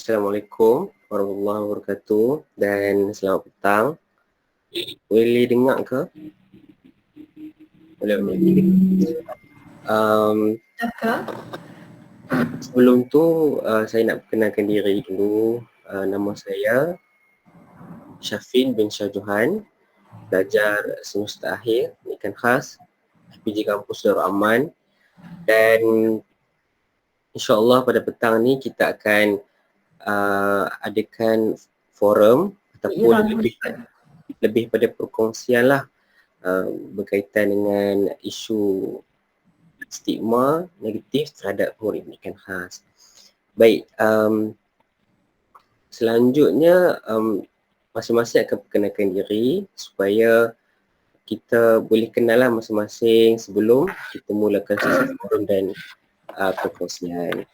Assalamualaikum warahmatullahi wabarakatuh dan selamat petang. Boleh dengar ke? Boleh. Sebelum tu saya nak perkenalkan diri dulu. Nama saya Syafin bin Shah Johan, pelajar semester akhir pendidikan khas PJ Kampus Darul Aman, dan insyaAllah pada petang ni kita akan adakan forum ataupun lebih pada perkongsian lah berkaitan dengan isu stigma negatif terhadap murid pendidikan khas. Baik, selanjutnya masing-masing akan perkenalkan diri supaya kita boleh kenal lah masing-masing sebelum kita mulakan sesi forum dan perkongsian.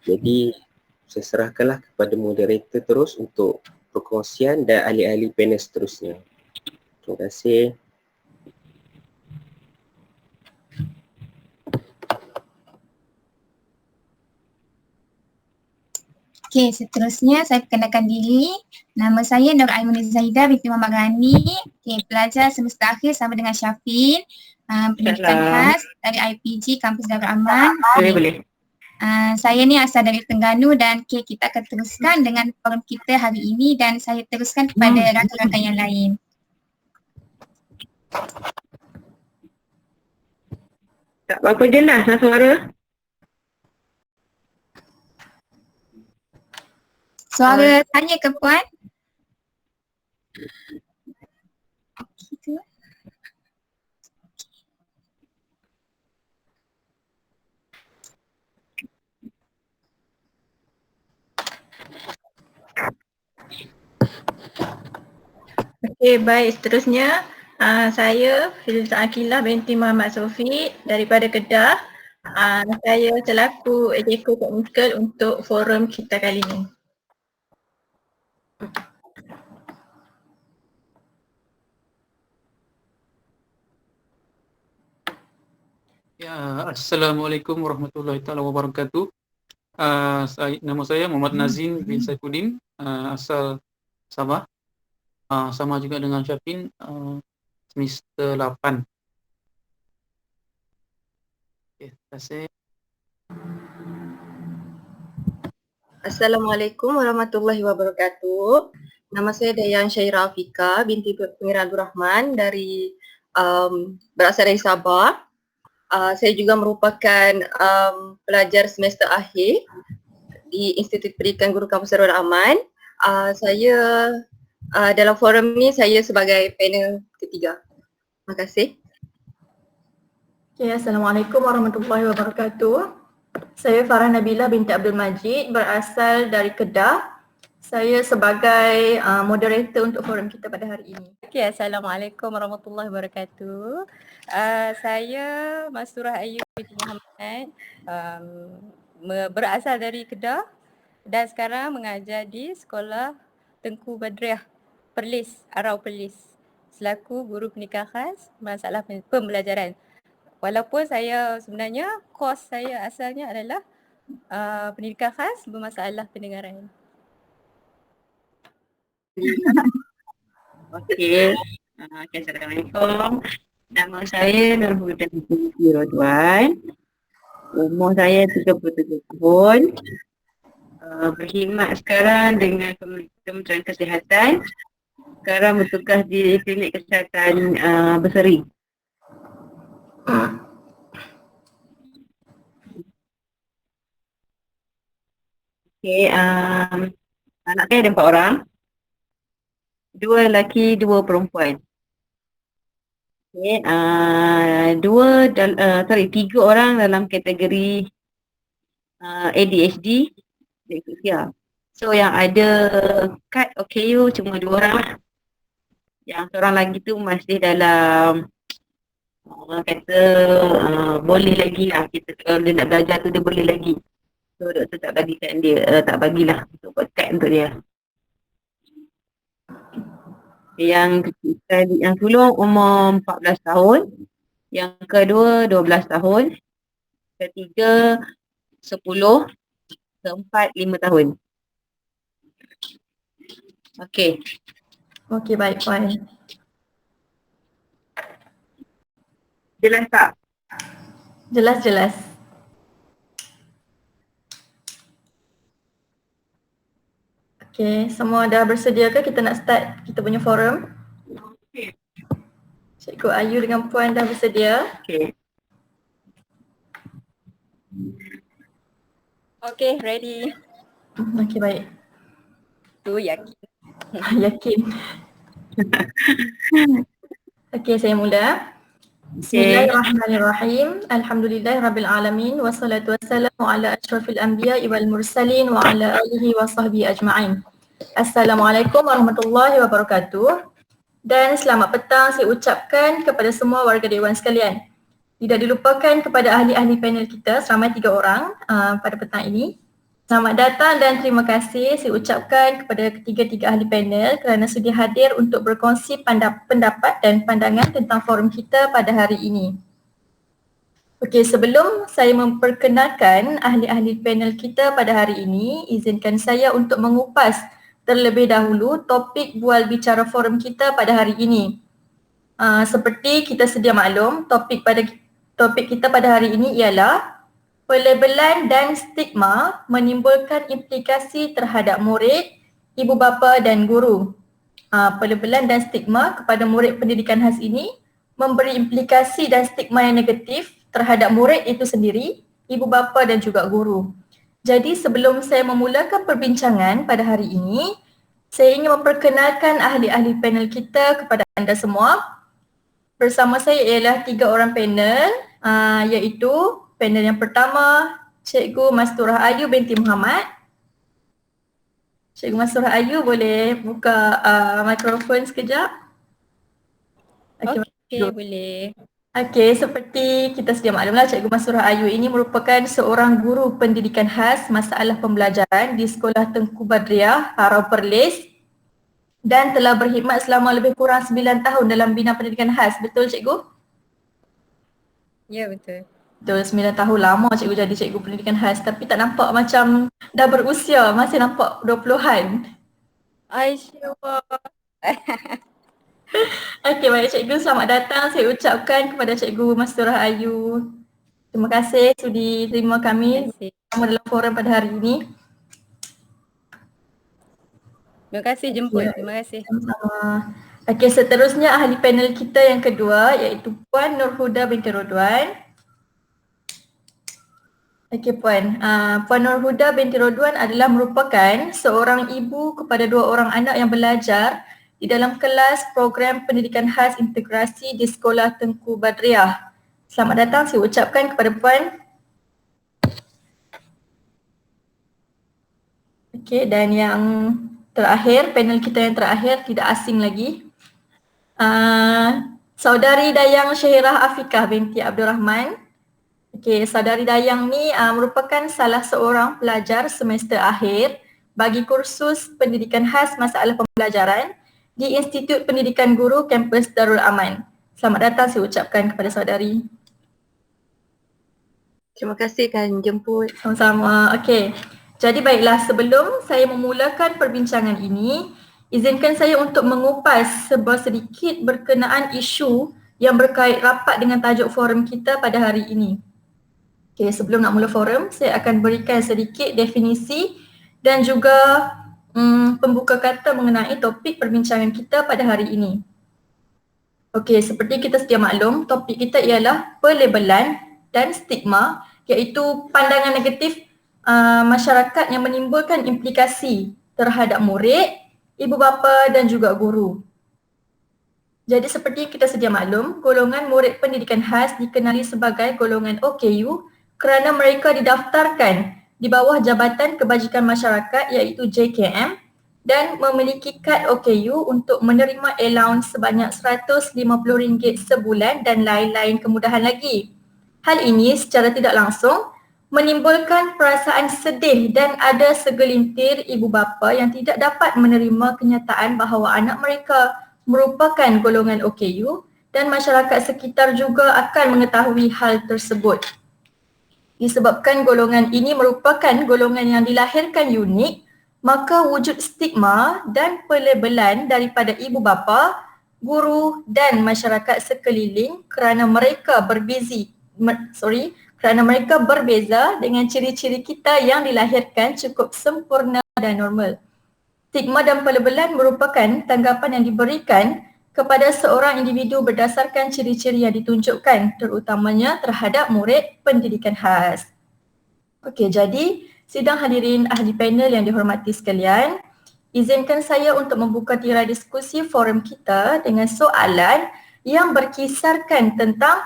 Jadi saya serahkanlah kepada moderator terus untuk perkongsian dan ahli-ahli panel seterusnya. Terima kasih. Okey, seterusnya saya perkenalkan diri. Nama saya Nur Aimanul Zaidah binti Muhammad Ghani. Okey, pelajar semester akhir sama dengan Syafin. Pendidikan khas dari IPG Kampus Darul Aman. Boleh. Saya ni asal dari Terengganu dan kita akan teruskan dengan forum kita hari ini dan saya teruskan kepada rakan-rakan yang lain. Tak berapa jelas lah suara. Suara tanya ke Puan? Okey, baik, seterusnya saya Filza Akilah binti Muhammad Sofi daripada Kedah. Saya selaku exco teknikal untuk forum kita kali ini. Ya, Assalamualaikum warahmatullahi taala wabarakatuh. Nama saya Muhammad Nazin bin Saifuddin, asal Sabah. Sama juga dengan Syafin, semester 8. Okay, terima kasih. Assalamualaikum warahmatullahi wabarakatuh. Nama saya Dayan Syairah Afika binti Pengira Abdul Rahman dari berasal dari Sabah. Saya juga merupakan pelajar semester akhir di Institut Pendidikan Guru Kampus Darul Aman. Saya dalam forum ni saya sebagai panel ketiga. Terima kasih. Okay, Assalamualaikum warahmatullahi wabarakatuh. Saya Farah Nabila binti Abdul Majid berasal dari Kedah. Saya sebagai moderator untuk forum kita pada hari ini. Okay, Assalamualaikum warahmatullahi wabarakatuh. Saya Masturah Ayu binti Muhammad, berasal dari Kedah dan sekarang mengajar di Sekolah Tengku Badriah Perlis, Arau Perlis selaku guru pendidikan khas masalah pembelajaran. Walaupun saya sebenarnya kos saya asalnya adalah pendidikan khas bermasalah pendengaran. Okey. Assalamualaikum. Nama saya Nurhuda binti Rodwan. Umur saya 37 tahun. Berkhidmat sekarang dengan Kementerian Kesihatan. Sekarang bertugas di Klinik Kesihatan Berseri. Okey, anak saya ada 4 orang. 2 lelaki, 2 perempuan. Okey, 3 orang dalam kategori ADHD, dyslexia. So yang ada kad OKU cuma 2 orang lah. Yang seorang lagi tu masih dalam orang kata boleh lagi lah, kita kalau dia nak belajar tu dia boleh lagi. So doktor tak bagikan dia, tak bagilah untuk buat kad untuk dia. Yang sulung umur 14 tahun, yang kedua 12 tahun, ketiga 10, keempat 5 tahun. Okey. Okey, baik Puan. Jelas tak? Jelas. Okey, semua dah bersedia ke kita nak start kita punya forum? Okey. Cikgu Ayu dengan Puan dah bersedia? Okey. Okay, ready. Okey, baik. Tu yakin. Yakin. Okey, saya mula. Okey. Bismillahirrahmanirrahim. Alhamdulillahirrabbilalamin. Wassalatu wassalamu ala ashrafil anbiya wal mursalin wa ala alihi wa sahbihi ajma'in. Assalamualaikum warahmatullahi wabarakatuh. Dan selamat petang saya ucapkan kepada semua warga Dewan sekalian. Tidak dilupakan kepada ahli-ahli panel kita seramai 3 orang pada petang ini. Selamat datang dan terima kasih saya ucapkan kepada ketiga-tiga ahli panel kerana sudi hadir untuk berkongsi pendapat dan pandangan tentang forum kita pada hari ini. Okey, sebelum saya memperkenalkan ahli-ahli panel kita pada hari ini, izinkan saya untuk mengupas terlebih dahulu topik bual bicara forum kita pada hari ini. Seperti kita sedia maklum, topik kita pada hari ini ialah pelabelan dan stigma menimbulkan implikasi terhadap murid, ibu bapa dan guru. Pelabelan dan stigma kepada murid pendidikan khas ini memberi implikasi dan stigma yang negatif terhadap murid itu sendiri, ibu bapa dan juga guru. Jadi sebelum saya memulakan perbincangan pada hari ini, saya ingin memperkenalkan ahli-ahli panel kita kepada anda semua. Bersama saya ialah 3 orang panel, iaitu panel yang pertama, Cikgu Masturah Ayu binti Muhammad. Cikgu Masturah Ayu boleh buka mikrofon sekejap? Okey, boleh. Okey, seperti kita sedia maklumlah, Cikgu Masturah Ayu ini merupakan seorang guru pendidikan khas masalah pembelajaran di Sekolah Tengku Badriah, Harau Perlis dan telah berkhidmat selama lebih kurang 9 tahun dalam bina pendidikan khas. Betul Cikgu? Ya, betul. Betul, 9 tahun lama cikgu jadi cikgu pendidikan khas tapi tak nampak macam dah berusia, masih nampak 20-an. Aisyah. Okey, baik cikgu, selamat datang saya ucapkan kepada Cikgu Masturah Ayu. Terima kasih sudi terima kami bersama dalam forum pada hari ini. Terima kasih jemput. Terima kasih. Sama-sama. Okey, seterusnya ahli panel kita yang kedua iaitu Puan Nurhuda binti Rodwan. Okey Puan, Puan Nurhuda binti Rodwan adalah merupakan seorang ibu kepada 2 orang anak yang belajar di dalam kelas program pendidikan khas integrasi di Sekolah Tengku Badriah. Selamat datang saya ucapkan kepada Puan. Okey, dan yang terakhir, panel kita yang terakhir tidak asing lagi. Saudari Dayang Syahirah Afiqah binti Abdul Rahman. Okey, saudari Dayang ni merupakan salah seorang pelajar semester akhir bagi kursus pendidikan khas masalah pembelajaran di Institut Pendidikan Guru Kampus Darul Aman. Selamat datang saya ucapkan kepada saudari. Terima kasih kan jemput. Sama-sama. Okey. Jadi baiklah, sebelum saya memulakan perbincangan ini, izinkan saya untuk mengupas sedikit berkenaan isu yang berkait rapat dengan tajuk forum kita pada hari ini. Okey, sebelum nak mula forum, saya akan berikan sedikit definisi dan juga pembuka kata mengenai topik perbincangan kita pada hari ini. Okey, seperti kita sedia maklum, topik kita ialah pelabelan dan stigma, iaitu pandangan negatif masyarakat yang menimbulkan implikasi terhadap murid, ibu bapa dan juga guru. Jadi seperti kita sedia maklum, golongan murid pendidikan khas dikenali sebagai golongan OKU kerana mereka didaftarkan di bawah Jabatan Kebajikan Masyarakat iaitu JKM dan memiliki kad OKU untuk menerima allowance sebanyak RM150 sebulan dan lain-lain kemudahan lagi. Hal ini secara tidak langsung menimbulkan perasaan sedih dan ada segelintir ibu bapa yang tidak dapat menerima kenyataan bahawa anak mereka merupakan golongan OKU dan masyarakat sekitar juga akan mengetahui hal tersebut. Disebabkan golongan ini merupakan golongan yang dilahirkan unik, maka wujud stigma dan pelabelan daripada ibu bapa, guru dan masyarakat sekeliling kerana mereka berbeza dengan ciri-ciri kita yang dilahirkan cukup sempurna dan normal. Stigma dan pelabelan merupakan tanggapan yang diberikan kepada seorang individu berdasarkan ciri-ciri yang ditunjukkan, terutamanya terhadap murid pendidikan khas. Okey, jadi sidang hadirin ahli panel yang dihormati sekalian, izinkan saya untuk membuka tirai diskusi forum kita dengan soalan yang berkisarkan tentang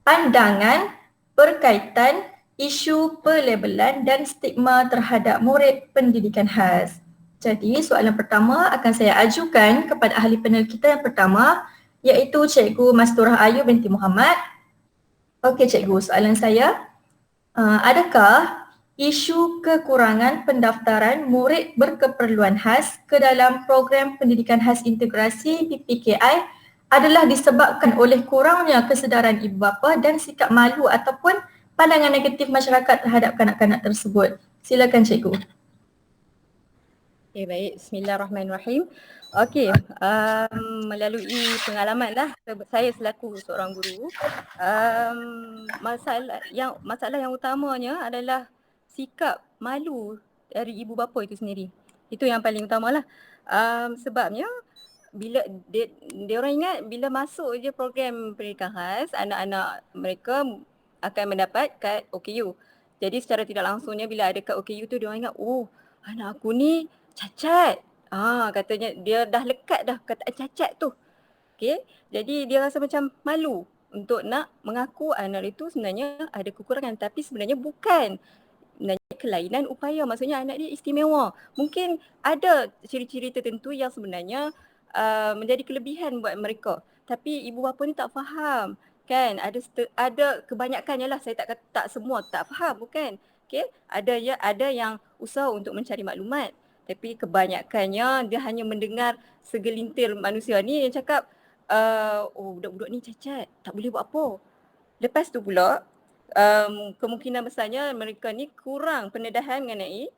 pandangan berkaitan isu pelabelan dan stigma terhadap murid pendidikan khas. Jadi soalan pertama akan saya ajukan kepada ahli panel kita yang pertama, iaitu Cikgu Masturah Ayu binti Muhammad. Okey Cikgu, soalan saya, adakah isu kekurangan pendaftaran murid berkeperluan khas ke dalam program pendidikan khas integrasi PPKI adalah disebabkan oleh kurangnya kesedaran ibu bapa dan sikap malu ataupun pandangan negatif masyarakat terhadap kanak-kanak tersebut? Silakan Cikgu. Okay, baik. Bismillahirrahmanirrahim. Okey, melalui pengalaman lah saya selaku seorang guru, masalah yang utamanya adalah sikap malu dari ibu bapa itu sendiri. Itu yang paling utamalah. Sebabnya bila dia orang ingat bila masuk je program pendidikan khas, anak-anak mereka akan mendapat kad OKU. Jadi secara tidak langsungnya bila ada kad OKU tu dia orang ingat, oh anak aku ni cacat. Katanya dia dah lekat dah kataan cacat tu. Okey, jadi dia rasa macam malu untuk nak mengaku anak itu sebenarnya ada kekurangan, tapi sebenarnya bukan. Sebenarnya kelainan upaya, maksudnya anak dia istimewa. Mungkin ada ciri-ciri tertentu yang sebenarnya menjadi kelebihan buat mereka, tapi ibu bapa ni tak faham. Kan ada kebanyakannya lah, saya tak kata tak semua tak faham, bukan. Okey, ada yang usaha untuk mencari maklumat, tapi kebanyakannya dia hanya mendengar segelintir manusia ni yang cakap oh budak-budak ni cacat, tak boleh buat apa. Lepas tu pula kemungkinan besarnya mereka ni kurang pendedahan mengenai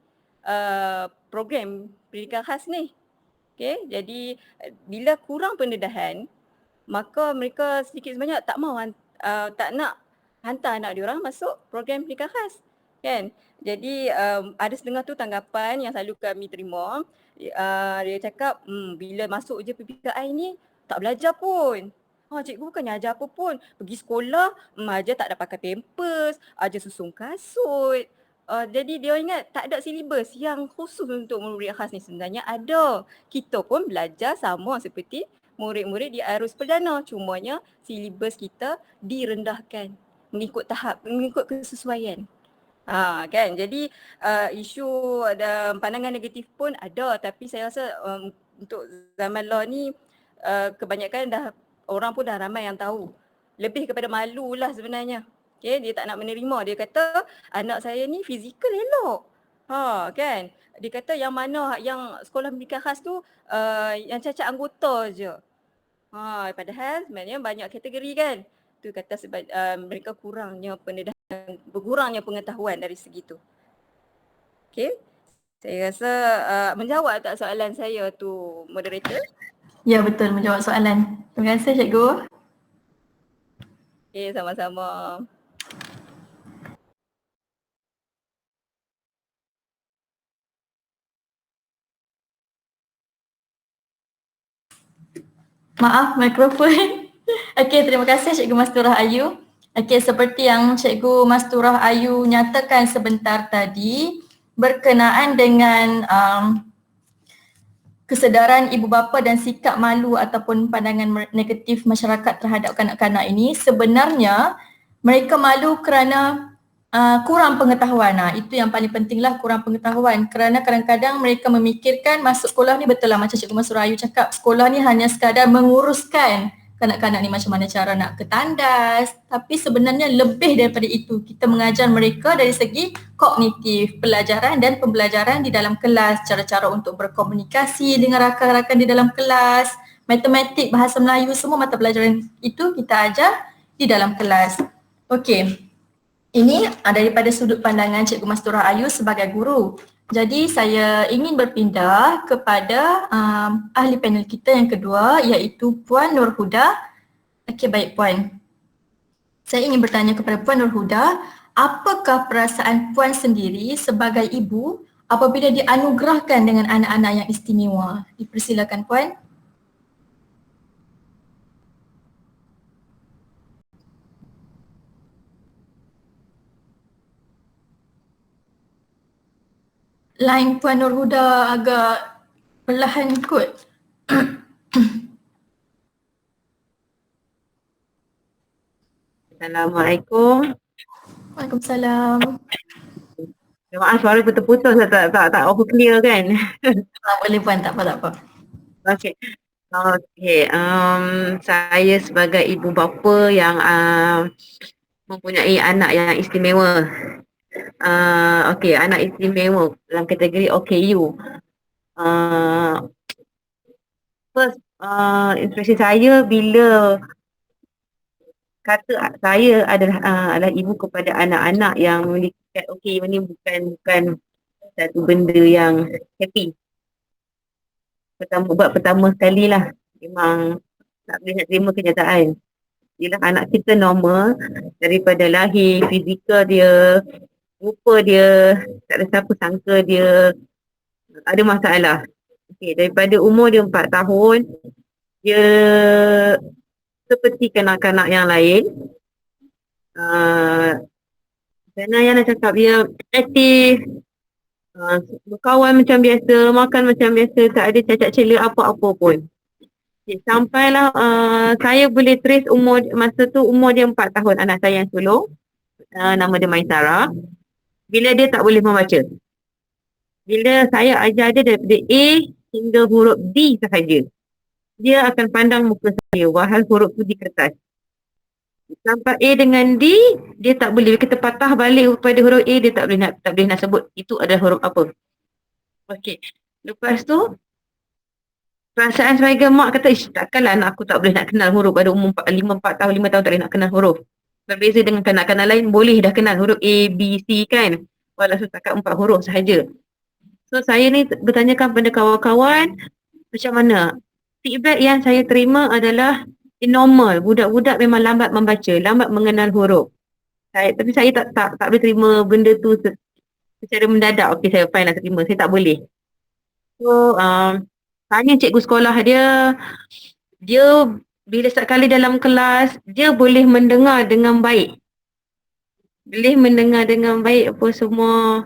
program pendidikan khas ni. Okey, jadi bila kurang pendedahan, maka mereka sedikit sebanyak tak mau tak nak hantar anak diorang masuk program pendidikan khas. Kan? Jadi ada setengah tu tanggapan yang selalu kami terima. Dia cakap bila masuk je PPKI ni tak belajar pun. Cikgu bukannya ajar apa pun. Pergi sekolah aja tak ada pakai pampers, aja susun kasut. Jadi dia ingat tak ada silibus yang khusus untuk murid khas ni. Sebenarnya ada. Kita pun belajar sama seperti murid-murid di arus perdana. Cumanya silibus kita direndahkan mengikut tahap, mengikut kesesuaian. Kan, jadi isu ada pandangan negatif pun ada, tapi saya rasa untuk zaman law ni kebanyakan dah orang pun dah ramai yang tahu. Lebih kepada malu lah sebenarnya. Okay, dia tak nak menerima. Dia kata anak saya ni fizikal elok. Kan, dia kata yang mana yang sekolah pendidikan khas tu yang cacat anggota je. Padahal sebenarnya banyak kategori kan. Tu kata sebab mereka kurangnya pendedahan, berkurangnya pengetahuan dari segi tu. Okey, saya rasa menjawab tak soalan saya tu, moderator? Ya, betul, menjawab soalan. Terima kasih Cikgu. Okey, sama-sama. Maaf, mikrofon. Okey, terima kasih Cikgu Masturah Ayu. Okey, seperti yang Cikgu Masturah Ayu nyatakan sebentar tadi berkenaan dengan kesedaran ibu bapa dan sikap malu ataupun pandangan negatif masyarakat terhadap kanak-kanak ini, sebenarnya mereka malu kerana kurang pengetahuan. Itu yang paling pentinglah, kurang pengetahuan, kerana kadang-kadang mereka memikirkan masuk sekolah ni, betul lah macam Cikgu Masturah Ayu cakap, sekolah ni hanya sekadar menguruskan kanak-kanak ni macam mana cara nak ke tandas, tapi sebenarnya lebih daripada itu. Kita mengajar mereka dari segi kognitif, pelajaran dan pembelajaran di dalam kelas, cara-cara untuk berkomunikasi dengan rakan-rakan di dalam kelas, matematik, bahasa Melayu, semua mata pelajaran itu kita ajar di dalam kelas. Okey, ini daripada sudut pandangan Cikgu Masturah Ayu sebagai guru. Jadi saya ingin berpindah kepada ahli panel kita yang kedua, iaitu Puan Nur Huda. Okey, baik Puan. Saya ingin bertanya kepada Puan Nur Huda, apakah perasaan Puan sendiri sebagai ibu apabila dianugerahkan dengan anak-anak yang istimewa? Dipersilakan Puan. Line Puan Nur Huda agak perlahan kot. Assalamualaikum. Waalaikumsalam. Maaf suara putus-putus, tak over clear kan? Boleh Puan, tak apa, tak apa. Okey. Okey, saya sebagai ibu bapa yang mempunyai anak yang istimewa. Okey, anak istimewa dalam kategori OKU. First, inspirasi saya bila kata saya adalah ibu kepada anak-anak yang memiliki OKU ni bukan satu benda yang happy. Pertama sekali lah memang tak boleh nak terima kenyataan. Bila anak kita normal daripada lahir, fizikal dia, rupa dia, tak ada siapa sangka dia ada masalah. Okay, daripada umur dia 4 tahun, dia seperti kanak-kanak yang lain. Sana yang nak cakap dia aktif, berkawan macam biasa, makan macam biasa, tak ada cacat celah apa-apa pun. Okay, sampailah saya boleh trace masa tu umur dia 4 tahun, anak saya yang sulung, nama dia Maisara. Bila dia tak boleh membaca, bila saya ajar dia daripada A hingga huruf D sahaja, dia akan pandang muka saya walhal huruf tu di kertas. Sampai A dengan D, dia tak boleh. Kita patah balik kepada huruf A, dia tak boleh nak sebut itu adalah huruf apa. Okey. Lepas tu perasaan sebagai mak kata, takkanlah anak aku tak boleh nak kenal huruf pada umur 4 tahun, 5 tahun tak boleh nak kenal huruf. Berbeza dengan kanak-kanak lain, boleh dah kenal huruf A, B, C kan. Walaupun setakat 4 huruf sahaja. So saya ni bertanyakan pada kawan-kawan, macam mana? Feedback yang saya terima adalah normal. Budak-budak memang lambat membaca, lambat mengenal huruf. Tapi saya tak boleh terima benda tu secara mendadak. Okey, saya fine lah terima. Saya tak boleh. So, tanya cikgu sekolah dia bila setiap kali dalam kelas, dia boleh mendengar dengan baik. Boleh mendengar dengan baik apa semua.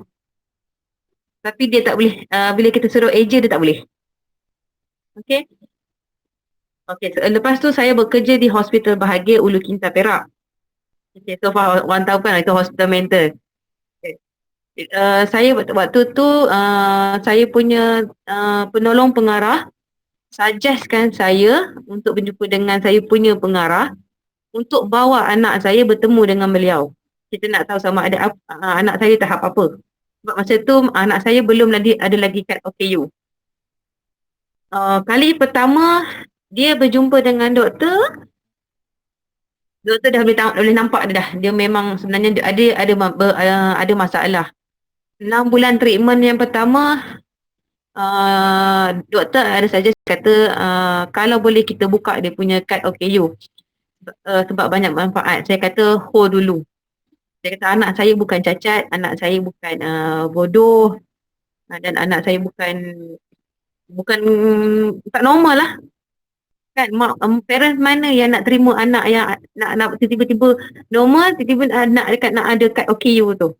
Tapi dia tak boleh, bila kita suruh eja, dia tak boleh. Okey. Okey, so, lepas tu saya bekerja di Hospital Bahagia Ulu Kinta Perak. Okay, so far orang tahu kan itu hospital mental. Okay. Saya waktu tu saya punya penolong pengarah suggestkan saya untuk berjumpa dengan saya punya pengarah untuk bawa anak saya bertemu dengan beliau. Kita nak tahu sama ada anak saya tahap apa. Sebab masa tu anak saya belum ada lagi kad OKU. Kali pertama dia berjumpa dengan doktor dah boleh nampak dah. Dia memang sebenarnya ada masalah. 6 bulan treatment yang pertama, doktor ada saja kata kalau boleh kita buka dia punya kad OKU sebab banyak manfaat. Saya kata hold dulu. Saya kata anak saya bukan cacat, anak saya bukan bodoh, dan anak saya bukan tak normal lah. Kan parents mana yang nak terima anak yang nak tiba-tiba normal, tiba-tiba anak dekat nak ada kad OKU tu.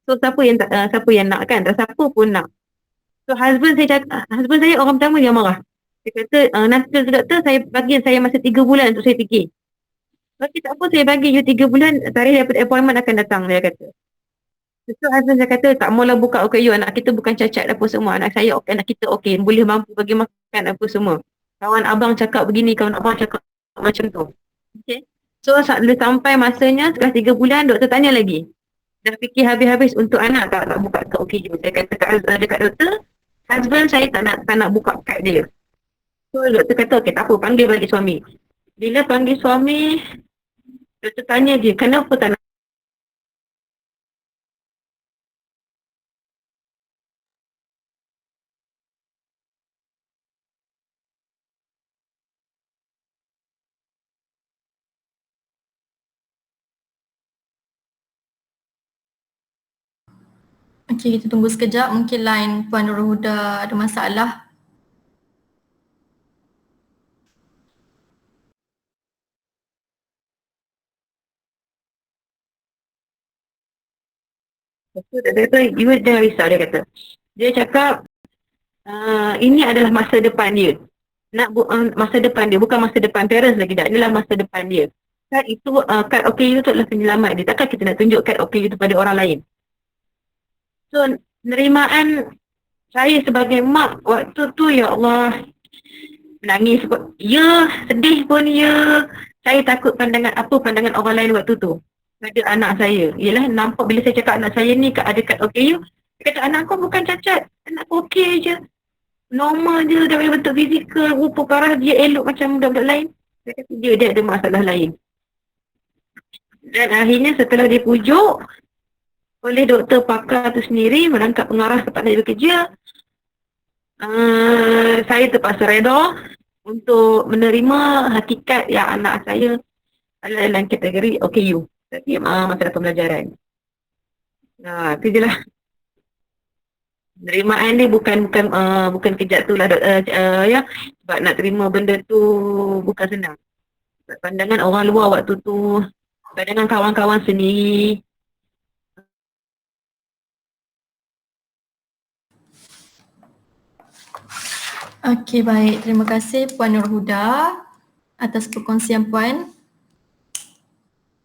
So siapa yang nak kan? Tak siapa pun nak. So husband saya orang pertama dia marah. Dia kata nanti doktor saya masa 3 bulan untuk saya fikir. Okey, tak apa, saya bagi you 3 bulan, tarikh daripada appointment akan datang, dia kata. So husband saya kata tak maulah buka OKU, anak kita bukan cacat apa semua, anak saya okey, anak kita okey, boleh mampu bagi makan apa semua. Kawan abang cakap begini, kawan abang cakap macam tu. Okay. So sampai masanya setelah 3 bulan, doktor tanya lagi. Dah fikir habis-habis untuk anak tak buka kad OKU. Saya kata dekat doktor, husband saya tak nak buka kad dia. So doktor kata okey tak apa, panggil balik suami. Bila panggil suami, doktor tanya dia, kenapa tak nak Okey, kita tunggu sekejap. Mungkin line Puan Nurul Huda ada masalah. Dia kata, you jangan risau, dia kata. Dia cakap, ini adalah masa depan dia. Masa depan dia, bukan masa depan parents lagi dah. Inilah masa depan dia. Kad itu, kad OKU itu adalah penyelamat dia. Takkan kita nak tunjuk kad OKU itu pada orang lain. So, penerimaan saya sebagai mak waktu tu, ya Allah, menangis pun, ya, sedih pun ya. Saya takut pandangan pandangan orang lain waktu tu pada anak saya. Yelah, nampak bila saya cakap anak saya ni ada kad OKU, dia kata anak kau bukan cacat, anak kau okey je. Normal je dari bentuk fizikal, rupa parah dia elok macam budak-budak lain. Dia kata dia ada masalah lain. Dan akhirnya setelah dia pujuk oleh doktor pakar tu sendiri, merangkap pengarah tempat saya bekerja, saya terpaksa reda untuk menerima hakikat yang anak saya adalah dalam kategori OKU, masalah pembelajaran. Itu je lah. Penerimaan dia bukan kejap tu lah, ya, sebab nak terima benda tu bukan senang. Pandangan orang luar waktu tu, pandangan kawan-kawan sendiri. Okey, baik. Terima kasih Puan Nurul Huda atas perkongsian Puan.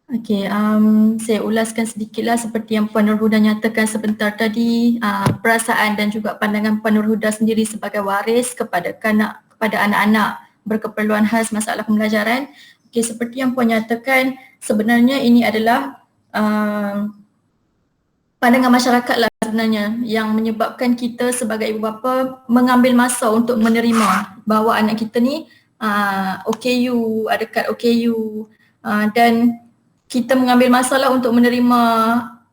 Okey, saya ulaskan sedikitlah seperti yang Puan Nurul Huda nyatakan sebentar tadi, perasaan dan juga pandangan Puan Nurul Huda sendiri sebagai waris kepada anak-anak berkeperluan khas masalah pembelajaran. Okey, seperti yang Puan nyatakan, sebenarnya ini adalah pandangan masyarakat lah sebenarnya yang menyebabkan kita sebagai ibu bapa mengambil masa untuk menerima bahawa anak kita ni OKU, ada kad OKU, dan kita mengambil masalah untuk menerima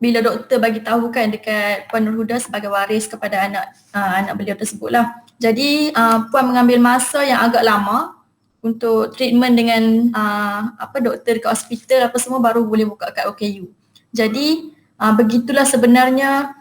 bila doktor bagi tahu kan dekat Puan Nurul Huda sebagai waris kepada anak beliau tersebut lah. Jadi Puan mengambil masa yang agak lama untuk treatment dengan doktor dekat hospital apa semua baru boleh buka kad OKU. Jadi begitulah sebenarnya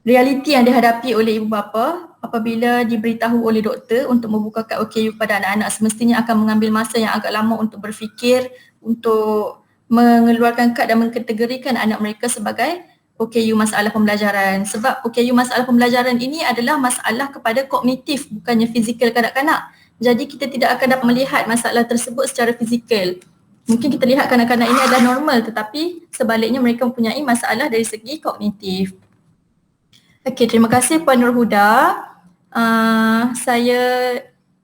realiti yang dihadapi oleh ibu bapa apabila diberitahu oleh doktor untuk membuka kad OKU pada anak-anak. Semestinya akan mengambil masa yang agak lama untuk berfikir, untuk mengeluarkan kad dan mengkategorikan anak mereka sebagai OKU masalah pembelajaran. Sebab OKU masalah pembelajaran ini adalah masalah kepada kognitif, bukannya fizikal kanak-kanak. Jadi kita tidak akan dapat melihat masalah tersebut secara fizikal. Mungkin kita lihat kanak-kanak ini adalah normal, tetapi sebaliknya mereka mempunyai masalah dari segi kognitif. Okey, terima kasih Puan Nurul Huda. Saya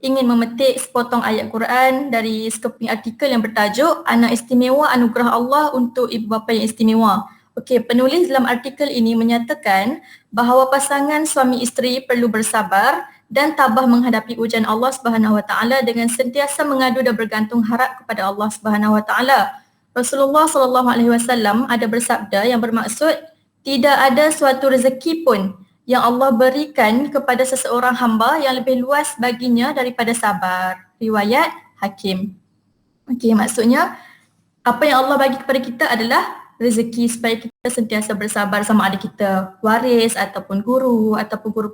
ingin memetik sepotong ayat Quran dari sekeping artikel yang bertajuk Anak Istimewa Anugerah Allah untuk Ibu Bapa yang Istimewa. Okey, penulis dalam artikel ini menyatakan bahawa pasangan suami isteri perlu bersabar dan tabah menghadapi ujian Allah Subhanahu Wa Taala dengan sentiasa mengadu dan bergantung harap kepada Allah Subhanahu Wa Taala. Rasulullah sallallahu alaihi wasallam ada bersabda yang bermaksud tidak ada suatu rezeki pun yang Allah berikan kepada seseorang hamba yang lebih luas baginya daripada sabar. Riwayat Hakim. Okey, maksudnya apa yang Allah bagi kepada kita adalah rezeki supaya kita sentiasa bersabar, sama ada kita waris ataupun guru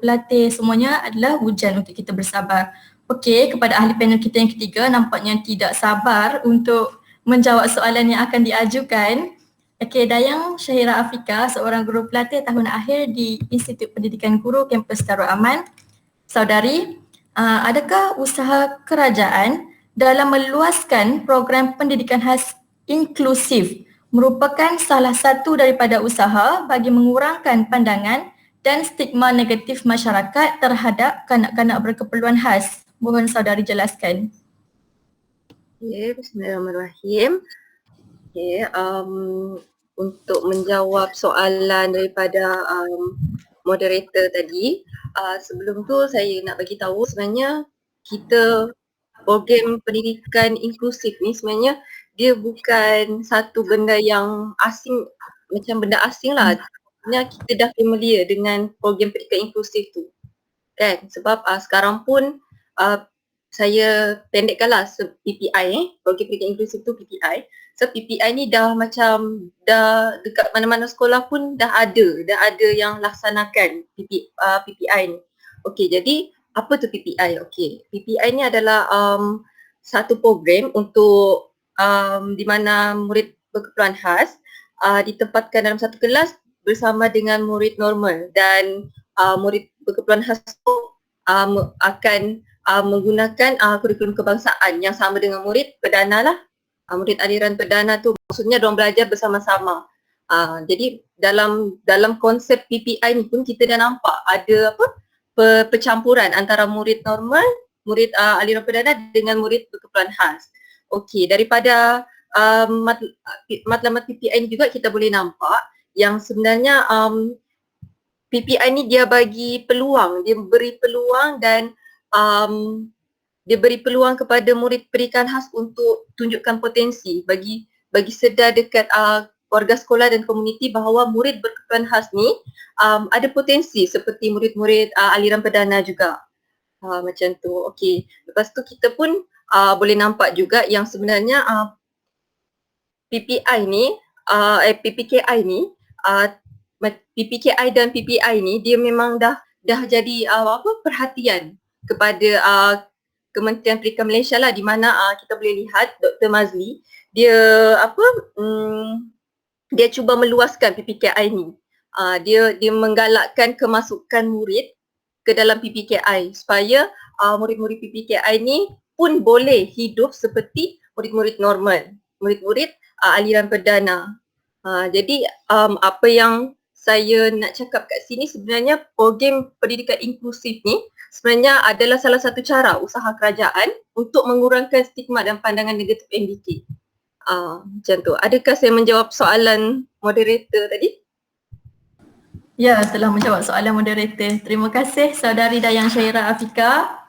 pelatih, semuanya adalah ujian untuk kita bersabar. Okey, kepada ahli panel kita yang ketiga, nampaknya tidak sabar untuk menjawab soalan yang akan diajukan. Okey, Dayang Syahira Afika, seorang guru pelatih tahun akhir di Institut Pendidikan Guru Kampus Darul Aman. Saudari, adakah usaha kerajaan dalam meluaskan program pendidikan khas inklusif merupakan salah satu daripada usaha bagi mengurangkan pandangan dan stigma negatif masyarakat terhadap kanak-kanak berkeperluan khas? Mohon saudari jelaskan. Okay, bismillahirrahmanirrahim. Okay, untuk menjawab soalan daripada moderator tadi, sebelum tu saya nak bagi tahu sebenarnya kita program pendidikan inklusif ni sebenarnya dia bukan satu benda yang asing, macam benda asing lah. Sebenarnya kita dah familiar dengan program pendidikan inklusif tu kan, sebab sekarang pun saya pendekkanlah PPI program pendidikan inklusif tu PPI. So PPI ni dah macam dekat mana-mana sekolah pun dah ada yang laksanakan PPI ni. Okey, jadi apa tu PPI? Okey, PPI ni adalah satu program untuk di mana murid berkeperluan khas ditempatkan dalam satu kelas bersama dengan murid normal, dan murid berkeperluan khas tu akan menggunakan kurikulum kebangsaan yang sama dengan murid perdana lah. Murid aliran perdana tu maksudnya diorang belajar bersama-sama. Jadi dalam konsep PPI ni pun kita dah nampak ada percampuran antara murid normal, murid aliran perdana dengan murid berkeperluan khas. Okey, daripada matlamat PPI ni juga kita boleh nampak yang sebenarnya PPI ni dia bagi peluang, dia beri peluang dan dia beri peluang kepada murid pendidikan khas untuk tunjukkan potensi, bagi sedar dekat warga sekolah dan komuniti bahawa murid berkeperluan khas ni ada potensi seperti murid-murid aliran perdana juga. Macam tu. Okey. Lepas tu kita pun boleh nampak juga yang sebenarnya PPI ni, PPKI ni, PPKI dan PPI ni dia memang dah jadi perhatian kepada Kementerian Pendidikan Malaysia lah, di mana kita boleh lihat Dr. Mazli dia dia cuba meluaskan PPKI ni. Dia menggalakkan kemasukan murid ke dalam PPKI supaya murid-murid PPKI ni pun boleh hidup seperti murid-murid normal, murid-murid aliran perdana. Jadi apa yang saya nak cakap kat sini sebenarnya program pendidikan inklusif ni sebenarnya adalah salah satu cara usaha kerajaan untuk mengurangkan stigma dan pandangan negatif MDK. Macam tu. Adakah saya menjawab soalan moderator tadi? Ya, telah menjawab soalan moderator. Terima kasih saudari Dayang Syairah Afika.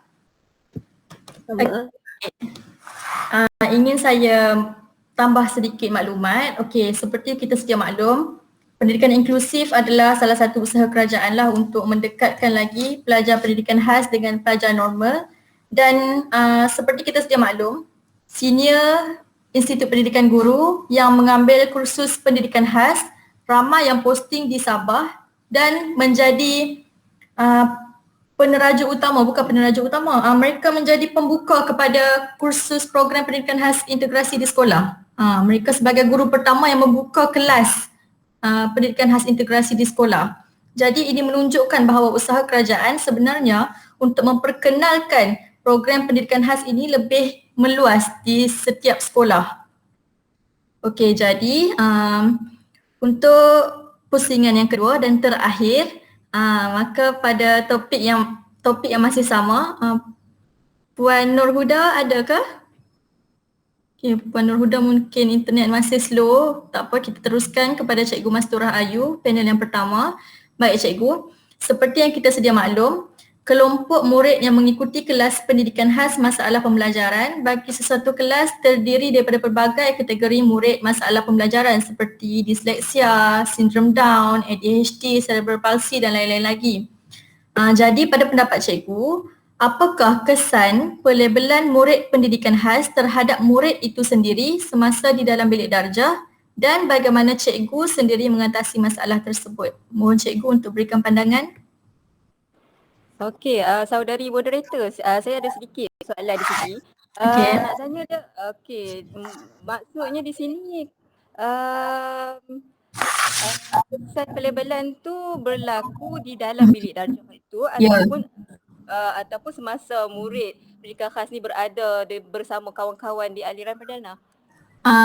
Ingin saya tambah sedikit maklumat. Okey, seperti kita sedia maklum, pendidikan inklusif adalah salah satu usaha kerajaan lah untuk mendekatkan lagi pelajar pendidikan khas dengan pelajar normal, dan seperti kita sedia maklum, senior Institut Pendidikan Guru yang mengambil kursus pendidikan khas ramai yang posting di Sabah dan menjadi peneraja utama, bukan peneraja utama, mereka menjadi pembuka kepada kursus program pendidikan khas integrasi di sekolah. Mereka sebagai guru pertama yang membuka kelas pendidikan khas integrasi di sekolah. Jadi ini menunjukkan bahawa usaha kerajaan sebenarnya untuk memperkenalkan program pendidikan khas ini lebih meluas di setiap sekolah. Okey, jadi untuk pusingan yang kedua dan terakhir, maka pada topik yang masih sama, Puan Nurhuda adakah? Okay, Puan Nurhuda mungkin internet masih slow. Tak apa, kita teruskan kepada Cikgu Masturah Ayu, panel yang pertama. Baik Cikgu, seperti yang kita sedia maklum, kelompok murid yang mengikuti kelas pendidikan khas masalah pembelajaran bagi sesuatu kelas terdiri daripada pelbagai kategori murid masalah pembelajaran seperti disleksia, sindrom Down, ADHD, cerebral palsy dan lain-lain lagi. Jadi pada pendapat Cikgu, apakah kesan pelabelan murid pendidikan khas terhadap murid itu sendiri semasa di dalam bilik darjah, dan bagaimana Cikgu sendiri mengatasi masalah tersebut? Mohon Cikgu untuk berikan pandangan. Okey, saudari moderator, saya ada sedikit soalan di sini. Okey. Nak tanya dia, maksudnya di sini kesan pelabelan tu berlaku di dalam bilik darjah itu ataupun semasa murid pendidikan khas ni berada bersama kawan-kawan di aliran perdana?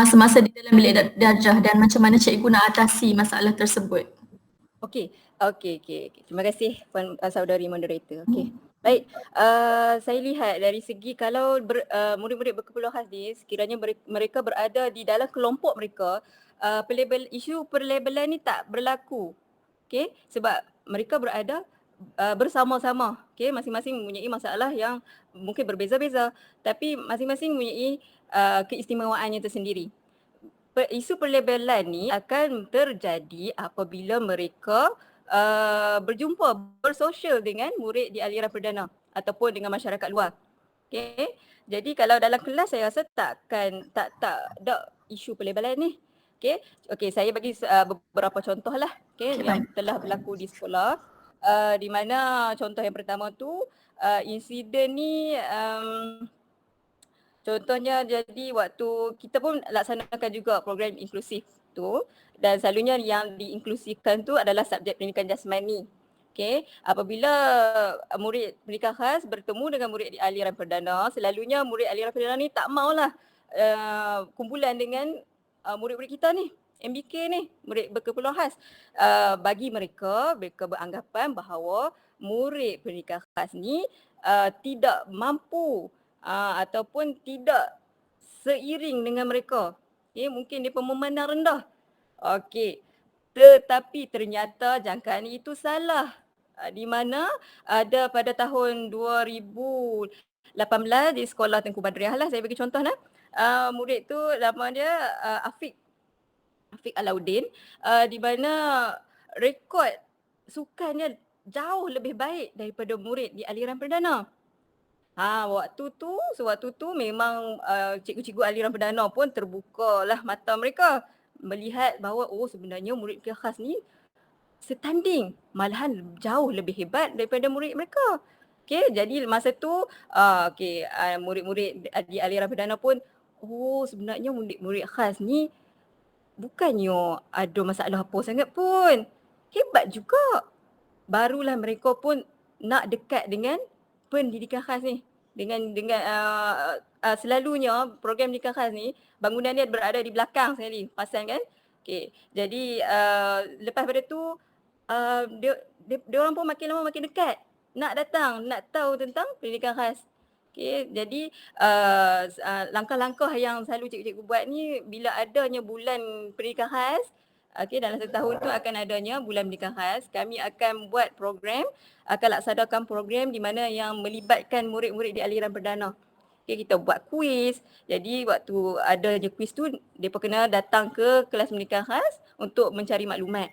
Semasa di dalam bilik darjah, dan macam mana Cikgu nak atasi masalah tersebut? Okey. Terima kasih Puan saudari moderator. Okey. Baik, saya lihat dari segi kalau murid-murid berkeperluan khas ni sekiranya mereka berada di dalam kelompok mereka, isu perlabelan ni tak berlaku. Okey, sebab mereka berada bersama-sama. Okey, masing-masing mempunyai masalah yang mungkin berbeza-beza, tapi masing-masing mempunyai keistimewaannya tersendiri. Isu perlabelan ni akan terjadi apabila mereka berjumpa, bersosial dengan murid di aliran perdana ataupun dengan masyarakat luar. Okay. Jadi kalau dalam kelas saya rasa tak ada isu pelebalan ni. Okay. Okay, saya bagi beberapa contoh lah. Okay, yang telah berlaku di sekolah. Di mana contoh yang pertama tu insiden ni contohnya jadi waktu kita pun laksanakan juga program inklusif tu, dan selalunya yang diinklusifkan tu adalah subjek pendidikan jasmani. Okay, apabila murid pendidikan khas bertemu dengan murid di aliran perdana, selalunya murid aliran perdana ni tak maulah kumpulan dengan murid-murid kita ni, MBK ni, murid berkeperluan khas. Bagi mereka beranggapan bahawa murid pendidikan khas ni tidak mampu ataupun tidak seiring dengan mereka. Okay, mungkin dia memandang rendah. Okey. Tetapi ternyata jangkaan itu salah. Di mana ada pada tahun 2018 di sekolah Tengku Badriah lah, saya bagi contoh lah. Murid tu nama dia Afiq Alauddin, di mana rekod sukannya jauh lebih baik daripada murid di aliran perdana. Sewaktu tu memang cikgu-cikgu aliran perdana pun terbukalah mata mereka melihat bahawa sebenarnya murid pendidikan khas ni setanding, malahan jauh lebih hebat daripada murid mereka. Okay, jadi masa tu murid-murid di aliran perdana pun sebenarnya murid-murid khas ni bukannya ada masalah apa sangat pun, hebat juga. Barulah mereka pun nak dekat dengan pendidikan khas ni. Dengan selalunya program pendidikan khas ni bangunan dia berada di belakang sekali, pasal kan. Okay, jadi lepas pada tu dia orang pun makin lama makin dekat, nak datang, nak tahu tentang pendidikan khas. Okay, jadi langkah-langkah yang selalu cikgu-cikgu buat ni, bila adanya bulan pendidikan khas, dalam setahun tu akan adanya bulan pendidikan khas, kami akan buat program, akan laksanakan program di mana yang melibatkan murid-murid di aliran perdana. Okay, kita buat kuis. Jadi waktu adanya kuis tu, mereka kena datang ke kelas pendidikan khas untuk mencari maklumat.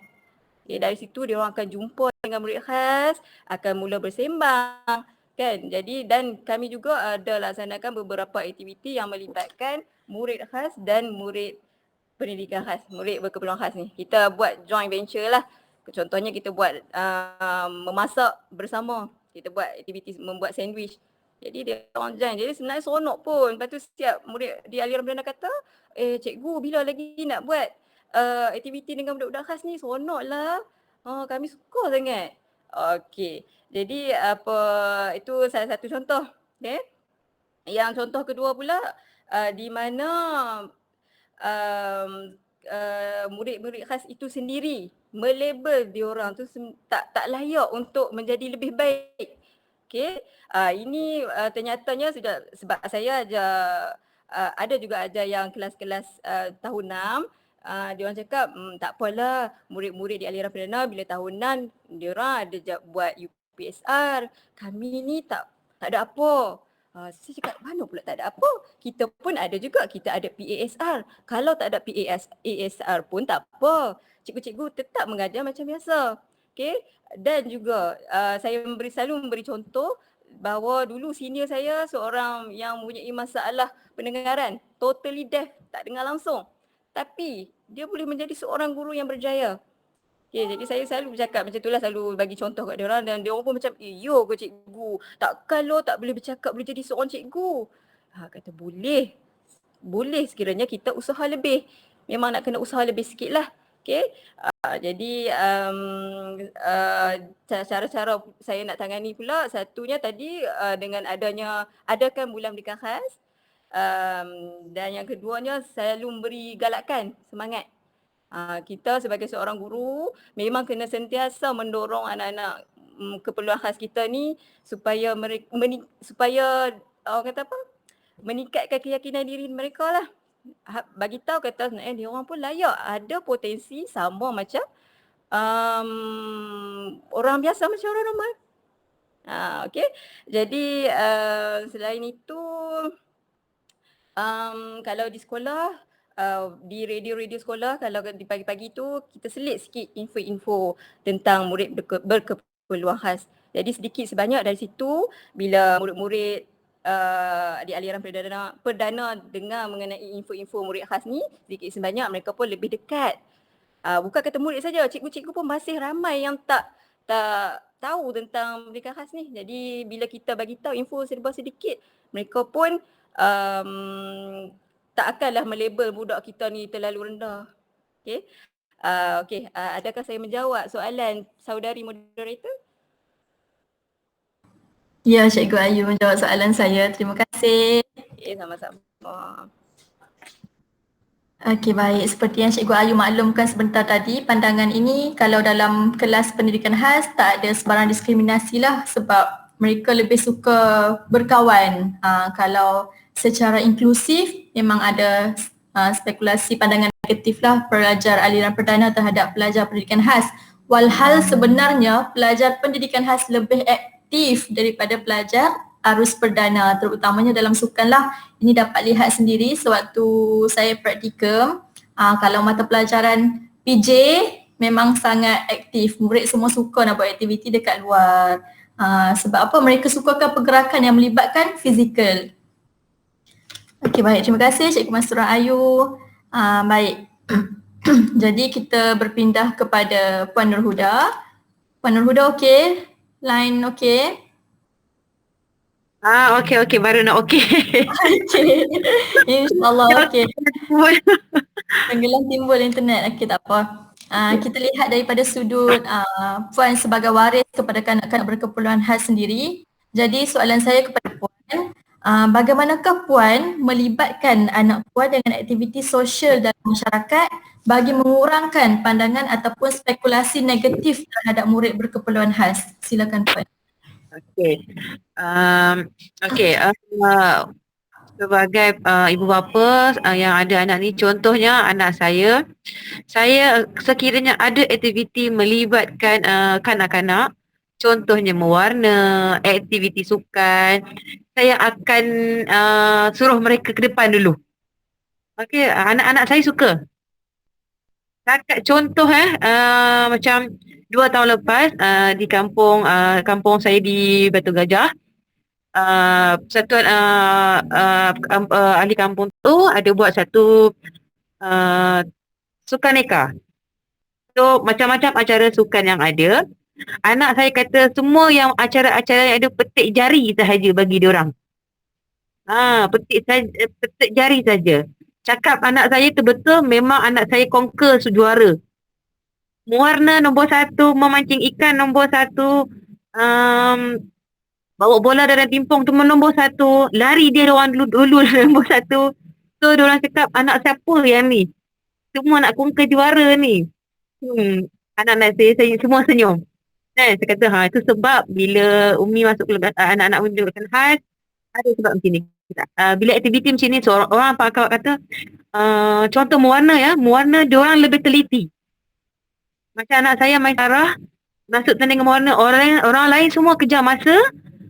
Okay, dari situ dia orang akan jumpa dengan murid khas, akan mula bersembang. Kan? Jadi dan kami juga ada laksanakan beberapa aktiviti yang melibatkan murid khas dan murid pendidikan khas, murid berkeperluan khas ni. Kita buat joint venture lah. Contohnya kita buat memasak bersama. Kita buat aktiviti membuat sandwich. Jadi dia orang join. Jadi sebenarnya seronok pun. Lepas tu setiap murid di aliran perdana kata, cikgu bila lagi nak buat aktiviti dengan budak-budak khas ni, seronok lah. Kami suka sangat. Okey. Jadi itu salah satu contoh. Okay. Yang contoh kedua pula di mana murid-murid khas itu sendiri melabel diorang tu tak layak untuk menjadi lebih baik. Okay. Ini ternyatanya sudah, sebab saya ada juga yang kelas-kelas tahun 6, diorang cakap tak apalah, murid-murid di aliran perdana bila tahunan diorang ada buat UPSR, kami ni tak ada apa. Saya cakap, mana pula tak ada apa? Kita pun ada juga, kita ada PASR. Kalau tak ada PASR pun tak apa. Cikgu-cikgu tetap mengajar macam biasa. Okay? Dan juga saya selalu memberi contoh bahawa dulu senior saya seorang yang mempunyai masalah pendengaran, totally deaf, tak dengar langsung. Tapi dia boleh menjadi seorang guru yang berjaya. Okay, jadi saya selalu bercakap macam itulah, selalu bagi contoh kat dia orang, dan dia orang pun macam, yo ke cikgu, takkan lo tak boleh bercakap boleh jadi seorang cikgu. Kata boleh sekiranya kita usaha lebih. Memang nak kena usaha lebih sikit lah. Okay. Jadi cara-cara saya nak tangani pula, satunya tadi dengan adakan bulan pendidikan khas, dan yang keduanya selalu memberi galakan, semangat. Kita sebagai seorang guru memang kena sentiasa mendorong anak-anak keperluan khas kita ni supaya meningkatkan keyakinan diri mereka lah. Bagi tahu kata sebenarnya dia orang pun layak, ada potensi sama macam orang biasa, macam orang normal. Okay. Jadi selain itu kalau di sekolah, di radio-radio sekolah, kalau di pagi-pagi tu kita selit sikit info-info tentang murid berkeperluan khas. Jadi sedikit sebanyak dari situ, bila murid-murid di aliran perdana dengar mengenai info-info murid khas ni, sedikit sebanyak mereka pun lebih dekat. Bukan kata murid saja, cikgu-cikgu pun masih ramai yang tak tahu tentang pendidikan khas ni. Jadi bila kita bagi tahu info serba sedikit, mereka pun tak akanlah melabel budak kita ni terlalu rendah. Okey. Adakah saya menjawab soalan saudari moderator? Ya, Cikgu Ayu menjawab soalan saya. Terima kasih. Sama-sama. Okey, baik. Seperti yang Cikgu Ayu maklumkan sebentar tadi, pandangan ini kalau dalam kelas pendidikan khas tak ada sebarang diskriminasi lah sebab mereka lebih suka berkawan. Kalau secara inklusif memang ada spekulasi pandangan negatif lah pelajar aliran perdana terhadap pelajar pendidikan khas. Walhal sebenarnya pelajar pendidikan khas lebih aktif daripada pelajar arus perdana, terutamanya dalam sukan lah. Ini dapat lihat sendiri sewaktu saya praktikum. Kalau mata pelajaran PJ memang sangat aktif. Murid semua suka nak buat aktiviti dekat luar. Sebab apa? Mereka sukakan pergerakan yang melibatkan fizikal. Okey, baik. Terima kasih Cikgu Mastura Ayu. Baik. Jadi kita berpindah kepada Puan Nurhuda. Puan Nurhuda okey? Line okey? Okey, baru nak okey. Okey. InsyaAllah okey. Tenggelam timbul internet. Okey, tak apa. Kita lihat daripada sudut Puan sebagai waris kepada kanak-kanak berkeperluan khas sendiri. Jadi soalan saya kepada Puan, bagaimanakah Puan melibatkan anak Puan dengan aktiviti sosial dalam masyarakat bagi mengurangkan pandangan ataupun spekulasi negatif terhadap murid berkeperluan khas? Silakan Puan. Sebagai ibu bapa yang ada anak ni, contohnya anak saya sekiranya ada aktiviti melibatkan kanak-kanak, contohnya mewarna, aktiviti sukan, saya akan suruh mereka ke depan dulu. Okey, anak-anak saya suka. Contoh macam 2 tahun lepas di kampung saya di Batu Gajah, persatuan ahli kampung tu ada buat satu sukan neka. So macam-macam acara sukan yang ada. Anak saya kata semua yang acara-acara yang ada petik jari sahaja bagi diorang. Petik jari saja. Cakap anak saya tu betul, memang anak saya conquer juara. Mewarna nombor 1, memancing ikan nombor 1, bawa bola dalam timpung tu nombor 1, lari dia orang dulu nombor 1. So diorang cakap anak siapa yang ni? Semua nak conquer juara ni. Anak-anak saya semua senyum. Saya kata itu sebab bila Umi masuk anak-anak Umi pendidikan khas, ada sebab macam ni. Bila aktiviti macam ni, orang kata contoh mewarna diorang lebih teliti. Macam anak saya main arah, masuk tandingan mewarna, orang lain semua kejar masa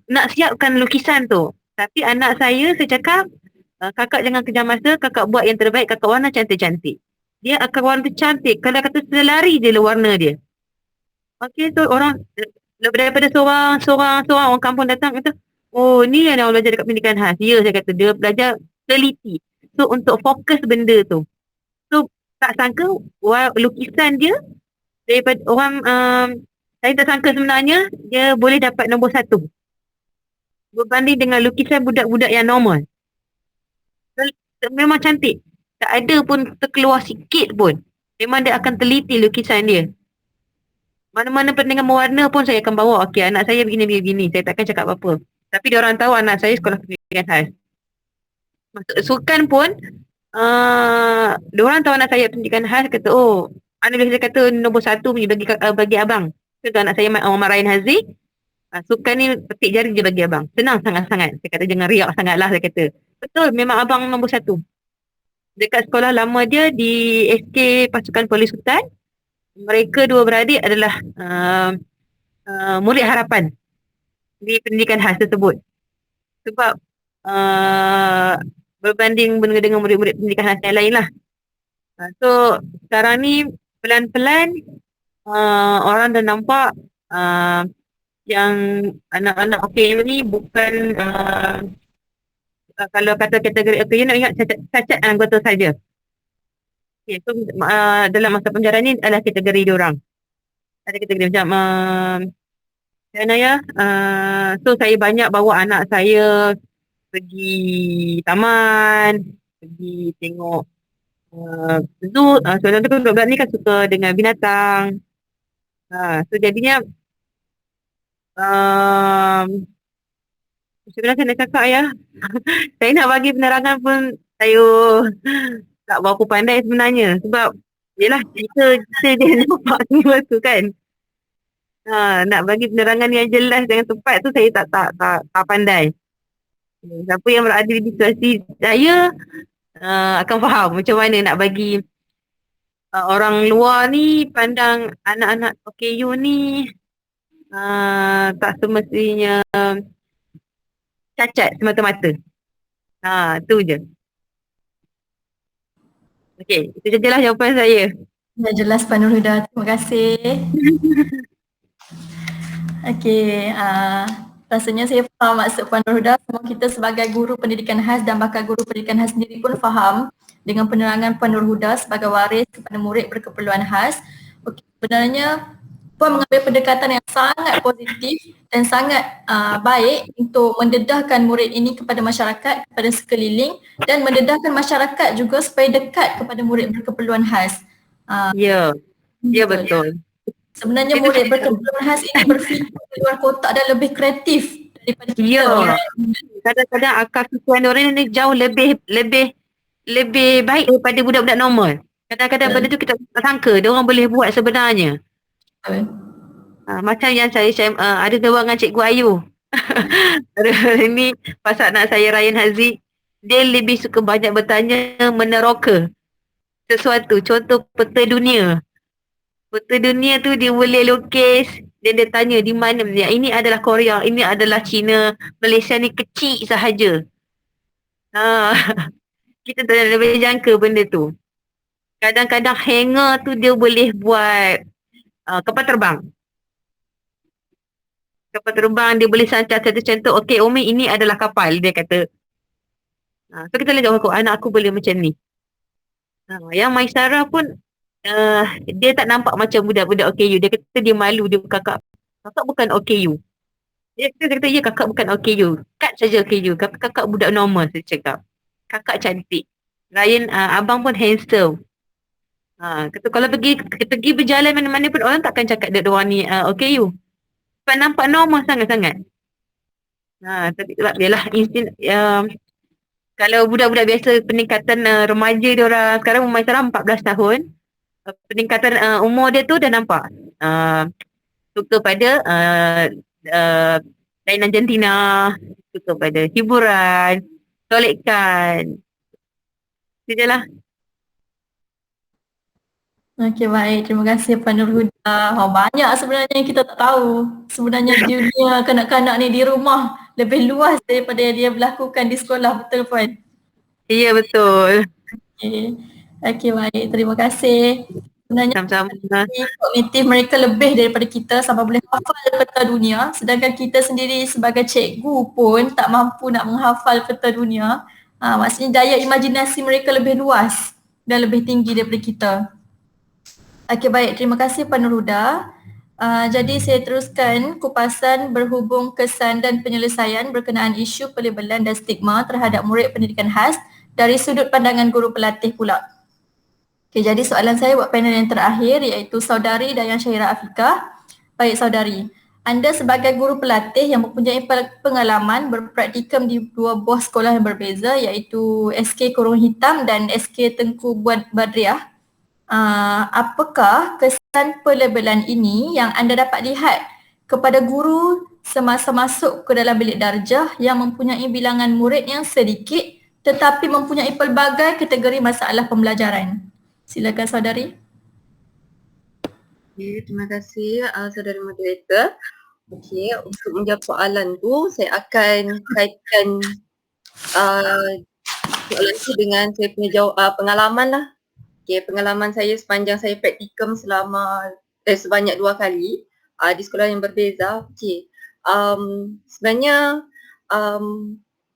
nak siapkan lukisan tu. Tapi anak saya cakap, kakak jangan kejar masa, kakak buat yang terbaik, kakak warna cantik-cantik. Dia akan warna cantik, kalau kata selari je warna dia. Okey, so orang daripada seorang orang kampung datang kata, oh ni yang orang belajar dekat pendidikan khas. Ya, saya kata dia belajar teliti. So untuk fokus benda tu. So tak sangka lukisan dia daripada orang, saya tak sangka sebenarnya dia boleh dapat nombor 1 berbanding dengan lukisan budak-budak yang normal. Memang cantik, tak ada pun terkeluar sikit pun. Memang dia akan teliti lukisan dia. Mana-mana pertandingan mewarna pun saya akan bawa. Okey, anak saya begini, saya takkan cakap apa-apa. Tapi diorang tahu anak saya sekolah pendidikan khas. Masuk sukan pun diorang tahu anak saya pendidikan khas, kata anak dia kata nombor 1 bagi abang. Contoh anak saya Muhammad Ryan Haziq, sukan ni petik jari je bagi abang. Senang sangat-sangat. Saya kata jangan riak sangatlah, saya kata. Betul, memang abang nombor 1. Dekat sekolah lama dia di SK Pasukan Polis Hutan, mereka dua beradik adalah murid harapan di pendidikan khas tersebut. Sebab berbanding dengan murid-murid pendidikan khas yang lain lah. So sekarang ni pelan-pelan orang dah nampak yang anak-anak OKU ni bukan kalau kata kategori OKU nak ingat cacat anggota saja. Okay, so dalam masa penjara ni adalah kategori diorang. Ada kategori macam macam mana ya, so saya banyak bawa anak saya pergi taman, pergi tengok zoo. Sebelum tu budak-budak ni kan suka dengan binatang. So jadinya sebenarnya saya nak cakap ya, saya nak bagi penerangan pun saya tak berapa pandai sebenarnya. Sebab yelah kita je nampak semua tu kan. Nak bagi penerangan yang jelas dengan tepat tu saya tak pandai. Siapa yang berada di situasi saya akan faham macam mana nak bagi orang luar ni pandang anak-anak OKU ni tak semestinya cacat semata-mata. Tu je. Okey, itu sajalah jawapan saya. Dah jelas Pak Nur Huda, terima kasih. Okey, rasanya saya faham maksud Puan Nur Huda. Semua kita sebagai guru pendidikan khas dan bakal guru pendidikan khas sendiri pun faham dengan penerangan Puan Nur Huda sebagai waris kepada murid berkeperluan khas. Okey, sebenarnya Puan mengambil pendekatan yang sangat positif dan sangat baik untuk mendedahkan murid ini kepada masyarakat, kepada sekeliling, dan mendedahkan masyarakat juga supaya dekat kepada murid berkeperluan khas. Ya, betul. Sebenarnya murid berkeperluan khas ini berfikir di luar kotak dan lebih kreatif daripada kita. Ya. Kadang-kadang akal fikiran orang ni jauh lebih baik daripada budak-budak normal. Kadang-kadang benda tu kita tak sangka dia orang boleh buat sebenarnya. Macam yang saya ada jawab dengan Cikgu Ayu. Ini pasal anak saya Ryan Haziq, dia lebih suka banyak bertanya meneroka sesuatu. Contoh peta dunia. Peta dunia tu dia boleh lukis dan dia tanya di mana dia. Ini adalah Korea, ini adalah China, Malaysia ni kecil sahaja. Kita tak boleh jangka benda tu. Kadang-kadang hanger tu dia boleh buat kapal terbang. Kapal terbang dia boleh sancar satu contoh. Okey Umi, ini adalah kapal, dia kata. So kita lihat anak aku boleh macam ni. Yang Maisara pun dia tak nampak macam budak-budak OKU. Dia kata dia malu, dia kakak bukan OKU. Dia kata ya kakak bukan OKU. Kat saja OKU. Kakak budak normal, saya cakap. Kakak cantik. Ryan abang pun handsome. Kata kalau pergi berjalan mana-mana pun orang takkan cakap dia orang ni OKU. Sebab nampak normal sangat-sangat. Tapi ialah instin kalau budak-budak biasa peningkatan remaja dia orang sekarang umur Maisara 14 tahun. Peningkatan umur dia tu dah nampak. Suka pada lainan jantina, suka pada hiburan, tolekan. Itu je lah. Okey, baik. Terima kasih Puan Nur Huda. Banyak sebenarnya yang kita tak tahu. Sebenarnya dunia kanak-kanak ni di rumah lebih luas daripada yang dia berlakukan di sekolah. Betul Puan? Ya, betul. Okey, baik. Terima kasih. Sebenarnya kognitif mereka lebih daripada kita sampai boleh hafal peta dunia. Sedangkan kita sendiri sebagai cikgu pun tak mampu nak menghafal peta dunia. Maksudnya daya imajinasi mereka lebih luas dan lebih tinggi daripada kita. Okey, baik. Terima kasih Puan Nur Huda. Jadi saya teruskan kupasan berhubung kesan dan penyelesaian berkenaan isu pelabelan dan stigma terhadap murid pendidikan khas dari sudut pandangan guru pelatih pula. Okey, jadi soalan saya buat panel yang terakhir iaitu Saudari Dayang Syahira Afiqah. Baik Saudari, anda sebagai guru pelatih yang mempunyai pengalaman berpraktikum di dua buah sekolah yang berbeza iaitu SK Kurung Hitam dan SK Tengku Badriah. Apakah kesan pelabelan ini yang anda dapat lihat kepada guru semasa masuk ke dalam bilik darjah yang mempunyai bilangan murid yang sedikit tetapi mempunyai pelbagai kategori masalah pembelajaran? Silakan Saudari. Okay, terima kasih saudara moderator. Okey, untuk menjawab soalan tu saya akan kaitkan soalan tu dengan saya punya pengalaman lah. Okay, pengalaman saya sepanjang saya praktikum selama sebanyak 2 kali di sekolah yang berbeza. Okay, sebenarnya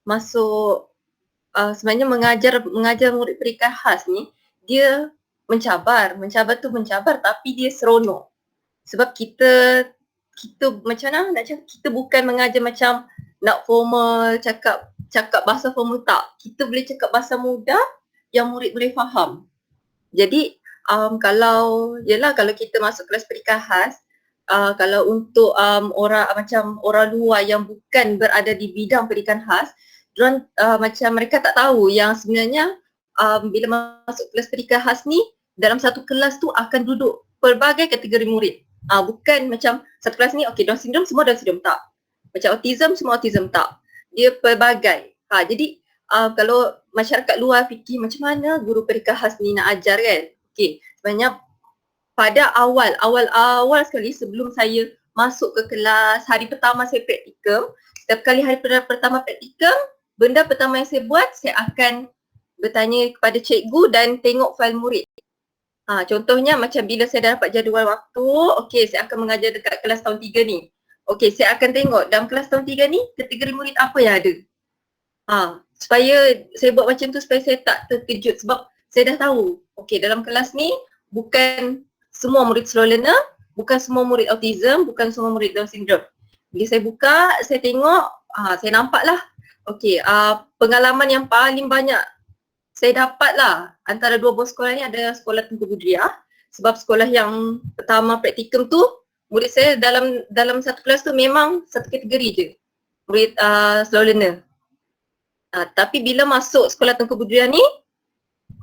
masuk sebenarnya mengajar murid pendidikan khas ni dia mencabar tapi dia seronok. Sebab kita macam mana nak cakap, kita bukan mengajar macam nak formal, cakap bahasa formal, tak. Kita boleh cakap bahasa mudah yang murid boleh faham. Jadi kalau kita masuk kelas pendidikan khas, kalau untuk orang luar yang bukan berada di bidang pendidikan khas, diorang macam mereka tak tahu yang sebenarnya bila masuk kelas pendidikan khas ni, dalam satu kelas tu akan duduk pelbagai kategori murid. Bukan macam satu kelas ni, okey, Down syndrome semua Down syndrome, tak. Macam autism semua autism, tak. Dia pelbagai. Jadi kalau masyarakat luar fikir macam mana guru pendidikan khas ni nak ajar kan. Okey, sebenarnya pada awal sekali sebelum saya masuk ke kelas, hari pertama saya praktikum, setiap kali hari pertama praktikum, benda pertama yang saya buat, saya akan bertanya kepada cikgu dan tengok fail murid. Contohnya macam bila saya dah dapat jadual waktu, okey, saya akan mengajar dekat kelas tahun 3 ni. Okey, saya akan tengok dalam kelas tahun 3 ni kategori murid apa yang ada. Supaya saya buat macam tu supaya saya tak terkejut sebab saya dah tahu. Okey, dalam kelas ni bukan semua murid slow learner, bukan semua murid autism, bukan semua murid Down syndrome. Bila saya buka, saya tengok, saya nampak lah. Okey, pengalaman yang paling banyak saya dapat lah antara dua buah sekolah ni ada sekolah Tengku Budriah. Sebab sekolah yang pertama praktikum tu, murid saya dalam satu kelas tu memang satu kategori je, murid slow learner. Tapi bila masuk sekolah Tengku Budriah ni,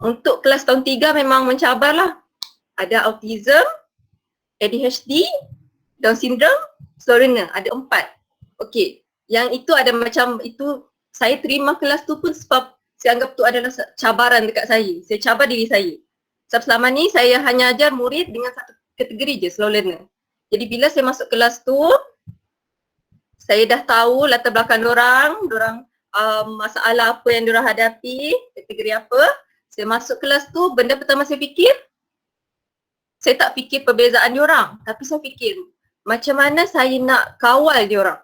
untuk kelas tahun 3 memang mencabar lah. Ada autism, ADHD, Down syndrome, slow learner, ada 4. Okey, yang itu ada macam itu, saya terima kelas tu pun sebab saya anggap tu adalah cabaran dekat saya. Saya cabar diri saya. Sebab selama ni saya hanya ajar murid dengan satu kategori je, slow learner. Jadi bila saya masuk kelas tu, saya dah tahu latar belakang dorang masalah apa yang dorang hadapi, kategori apa. Saya masuk kelas tu, benda pertama saya fikir, saya tak fikir perbezaan diorang, tapi saya fikir macam mana saya nak kawal diorang.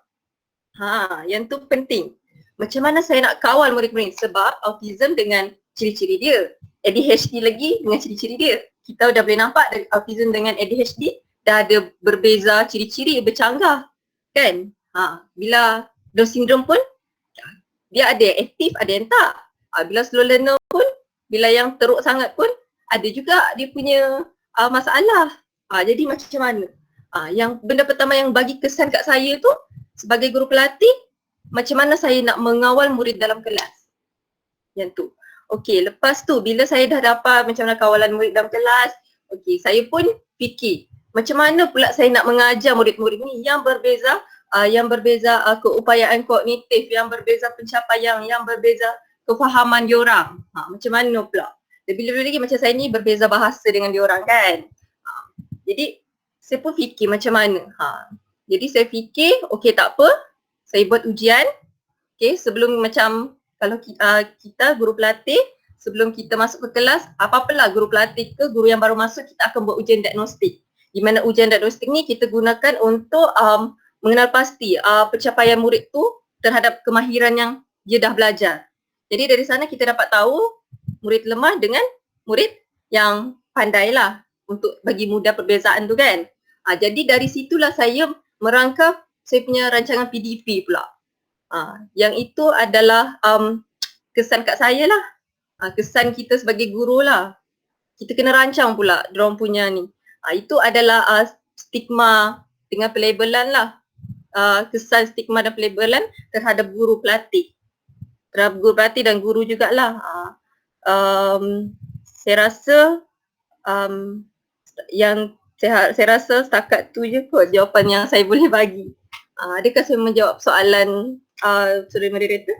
Yang tu penting. Macam mana saya nak kawal murid-murid sebab autism dengan ciri-ciri dia, ADHD lagi dengan ciri-ciri dia. Kita dah boleh nampak dari autism dengan ADHD dah ada berbeza ciri-ciri, bercanggah kan. Bila Down syndrome pun dia ada yang aktif, ada yang tak. Bila slow learner pun, bila yang teruk sangat pun ada juga dia punya masalah. Jadi macam mana? Yang benda pertama yang bagi kesan kat saya tu sebagai guru pelatih, macam mana saya nak mengawal murid dalam kelas. Yang tu. Okey, lepas tu bila saya dah dapat macam mana kawalan murid dalam kelas, okey, saya pun fikir macam mana pula saya nak mengajar murid-murid ni yang berbeza keupayaan kognitif, yang berbeza pencapaian, yang berbeza kefahaman diorang. Macam mana pula? Lebih-lebih lagi macam saya ni berbeza bahasa dengan diorang kan. Jadi saya pun fikir macam mana. Jadi saya fikir, okey tak apa, saya buat ujian. Okey, sebelum macam kalau kita guru pelatih, sebelum kita masuk ke kelas, apa-apalah guru pelatih ke guru yang baru masuk, kita akan buat ujian diagnostik. Di mana ujian diagnostik ni kita gunakan untuk mengenal pasti pencapaian murid tu terhadap kemahiran yang dia dah belajar. Jadi dari sana kita dapat tahu murid lemah dengan murid yang pandai lah untuk bagi mudah perbezaan tu kan. Jadi dari situlah saya merangka saya punya rancangan PDP pula. Yang itu adalah kesan kat saya lah. Kesan kita sebagai guru lah. Kita kena rancang pula diorang punya ni. Itu adalah stigma dengan pelabelan lah. Kesan stigma dan pelabelan terhadap guru pelatih. Terhadap guru pelatih dan guru jugalah. Saya rasa yang saya rasa setakat tu je kot jawapan yang saya boleh bagi. Adakah saya menjawab soalan saudari moderator?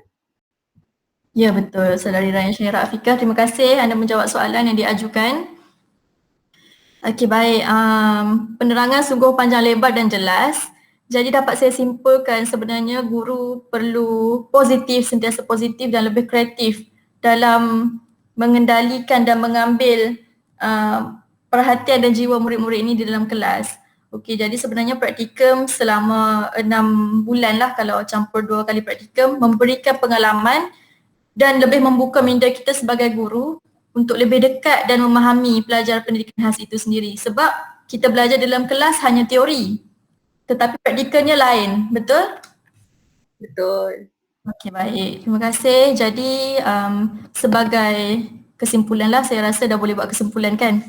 Ya, betul. Saudari Ryan Syairah Afiqah, terima kasih anda menjawab soalan yang diajukan. Okey, baik. Penerangan sungguh panjang lebar dan jelas. Jadi dapat saya simpulkan sebenarnya guru perlu positif, sentiasa positif dan lebih kreatif dalam mengendalikan dan mengambil perhatian dan jiwa murid-murid ini di dalam kelas. Okey, jadi sebenarnya praktikum selama 6 bulan lah kalau campur 2 kali praktikum memberikan pengalaman dan lebih membuka minda kita sebagai guru untuk lebih dekat dan memahami pelajaran pendidikan khas itu sendiri. Sebab kita belajar dalam kelas hanya teori, tetapi praktikalnya lain, betul? Betul. Okey, baik. Terima kasih. Jadi sebagai kesimpulan lah, saya rasa dah boleh buat kesimpulan kan?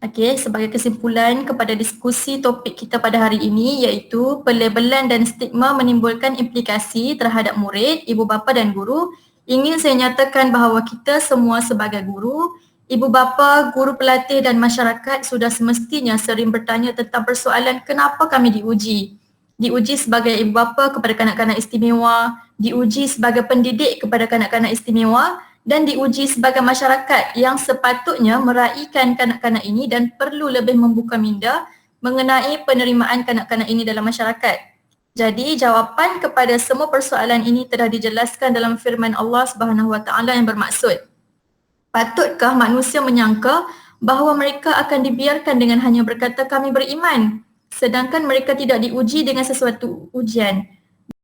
Okey, sebagai kesimpulan kepada diskusi topik kita pada hari ini iaitu pelabelan dan stigma menimbulkan implikasi terhadap murid, ibu bapa dan guru. Ingin saya nyatakan bahawa kita semua sebagai guru, ibu bapa, guru pelatih dan masyarakat sudah semestinya sering bertanya tentang persoalan kenapa kami diuji. Diuji sebagai ibu bapa kepada kanak-kanak istimewa, diuji sebagai pendidik kepada kanak-kanak istimewa dan diuji sebagai masyarakat yang sepatutnya meraihkan kanak-kanak ini dan perlu lebih membuka minda mengenai penerimaan kanak-kanak ini dalam masyarakat. Jadi jawapan kepada semua persoalan ini telah dijelaskan dalam firman Allah Subhanahu Wa Taala yang bermaksud, patutkah manusia menyangka bahawa mereka akan dibiarkan dengan hanya berkata kami beriman, sedangkan mereka tidak diuji dengan sesuatu ujian.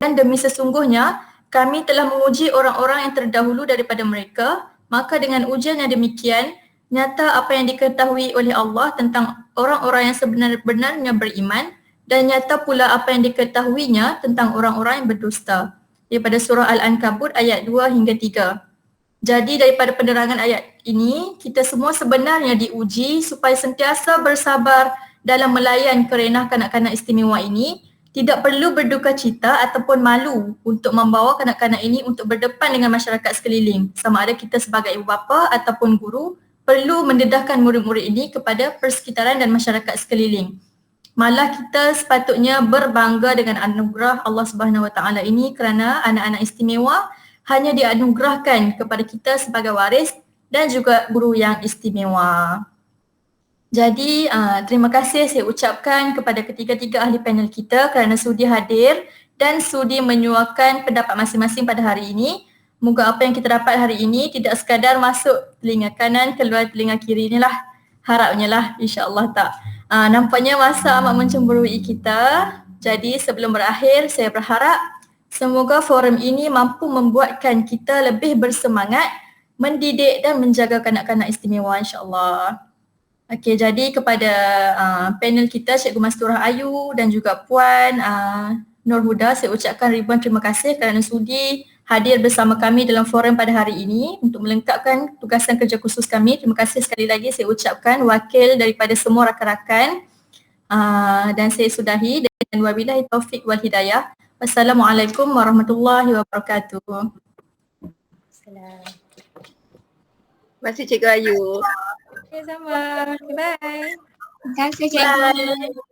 Dan demi sesungguhnya kami telah menguji orang-orang yang terdahulu daripada mereka, maka dengan ujian yang demikian, nyata apa yang diketahui oleh Allah tentang orang-orang yang sebenar-benarnya beriman dan nyata pula apa yang diketahuinya tentang orang-orang yang berdusta. Daripada surah Al-Ankabut ayat 2 hingga 3. Jadi daripada penerangan ayat ini, kita semua sebenarnya diuji supaya sentiasa bersabar dalam melayan kerenah kanak-kanak istimewa ini, tidak perlu berduka cita ataupun malu untuk membawa kanak-kanak ini untuk berdepan dengan masyarakat sekeliling. Sama ada kita sebagai ibu bapa ataupun guru perlu mendedahkan murid-murid ini kepada persekitaran dan masyarakat sekeliling. Malah kita sepatutnya berbangga dengan anugerah Allah Subhanahu Wa Taala ini kerana anak-anak istimewa hanya dianugerahkan kepada kita sebagai waris dan juga guru yang istimewa. Jadi terima kasih saya ucapkan kepada ketiga-tiga ahli panel kita kerana sudi hadir dan sudi menyuarakan pendapat masing-masing pada hari ini. Moga apa yang kita dapat hari ini tidak sekadar masuk telinga kanan keluar telinga kiri inilah, harapnya lah, insya-Allah tak. Nampaknya masa amat mencemburui kita. Jadi sebelum berakhir saya berharap semoga forum ini mampu membuatkan kita lebih bersemangat mendidik dan menjaga kanak-kanak istimewa, insya-Allah. Okey, jadi kepada panel kita Cikgu Masturah Ayu dan juga Puan Nur Huda, saya ucapkan ribuan terima kasih kerana sudi hadir bersama kami dalam forum pada hari ini untuk melengkapkan tugasan kerja khusus kami. Terima kasih sekali lagi saya ucapkan wakil daripada semua rakan-rakan dan saya sudahi dengan wabillahi taufik wal hidayah. Wassalamualaikum warahmatullahi wabarakatuh. Salam. Terima kasih Cikgu Ayu. Okay, sama. Okay, bye. Terima kasih cikgu. Bye.